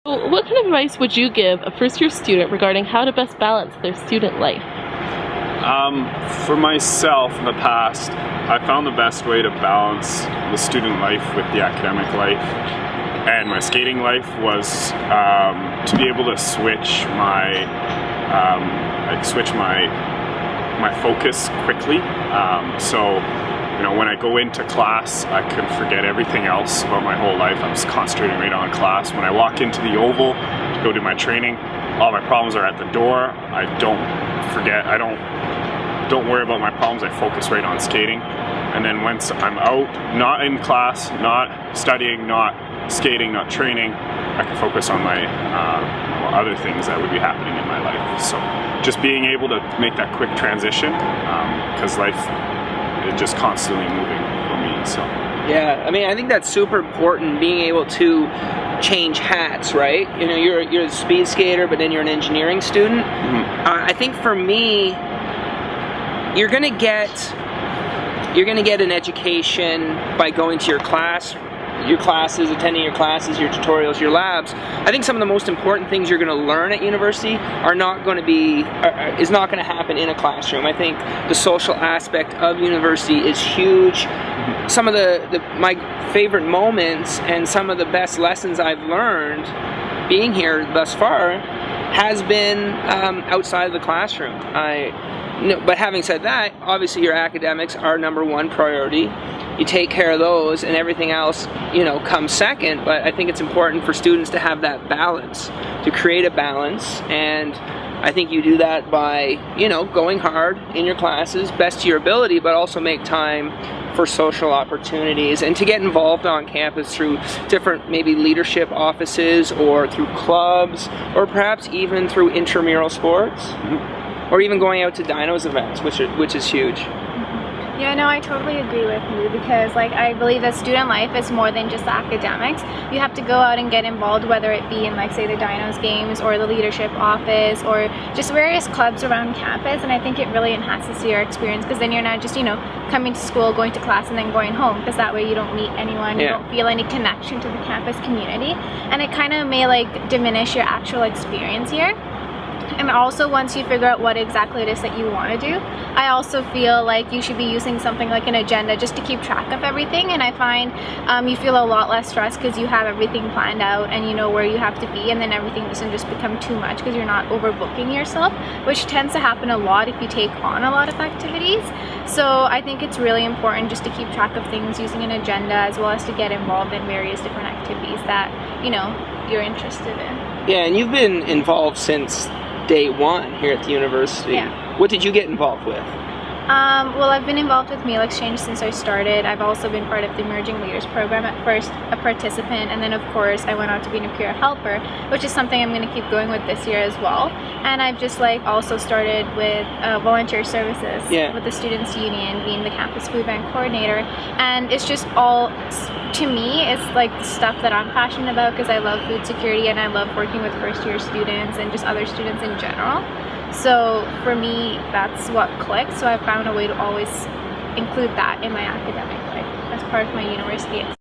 What kind of advice would you give a first-year student regarding how to best balance their student life? For myself in the past, I found the best way to balance the student life with the academic life and my skating life was to be able to switch my focus quickly. So you know, when I go into class, I can forget everything else about my whole life. I'm just concentrating right on class. When I walk into the oval to go do my training, all my problems are at the door. I don't forget, I don't worry about my problems. I focus right on skating. And then once I'm out, not in class, not studying, not skating, not training, I can focus on my other things that would be happening in my life. So just being able to make that quick transition, because life is just constantly moving for me. So yeah, I mean, I think that's super important, being able to change hats, right? You know, you're a speed skater, but then you're an engineering student. Mm-hmm. I think for me, you're gonna get an education by going to your classes, attending your classes, your tutorials, your labs. I think some of the most important things you're going to learn at university is not going to happen in a classroom. I think the social aspect of university is huge. Some of my favorite moments and some of the best lessons I've learned being here thus far has been outside of the classroom. But having said that, obviously your academics are #1 priority. You take care of those and everything else, you know, comes second. But I think it's important for students to have that balance, to create a balance. And I think you do that by, you know, going hard in your classes, best to your ability, but also make time for social opportunities and to get involved on campus through different maybe leadership offices or through clubs or perhaps even through intramural sports. Mm-hmm. Or even going out to Dinos events, which is huge. Yeah, no, I totally agree with you because like I believe that student life is more than just academics. You have to go out and get involved, whether it be in like say the Dinos games or the leadership office or just various clubs around campus, and I think it really enhances your experience because then you're not just, you know, coming to school, going to class and then going home, because that way you don't meet anyone, you don't feel any connection to the campus community, and it kind of may like diminish your actual experience here. And also once you figure out what exactly it is that you want to do, I also feel like you should be using something like an agenda just to keep track of everything, and I find you feel a lot less stressed because you have everything planned out and you know where you have to be, and then everything doesn't just become too much because you're not overbooking yourself, which tends to happen a lot if you take on a lot of activities. So I think it's really important just to keep track of things using an agenda, as well as to get involved in various different activities that, you know, you're interested in. Yeah, and you've been involved since day one here at the university. Yeah. What did you get involved with? Well, I've been involved with Meal Exchange since I started. I've also been part of the Emerging Leaders program, at first a participant, and then of course I went on to being a peer helper, which is something I'm going to keep going with this year as well. And I've just like also started with volunteer services with the Students Union, being the campus food bank coordinator, and it's just all, to me, it's like the stuff that I'm passionate about because I love food security and I love working with first-year students and just other students in general. So for me, that's what clicked. So I found a way to always include that in my academic life as part of my university experience.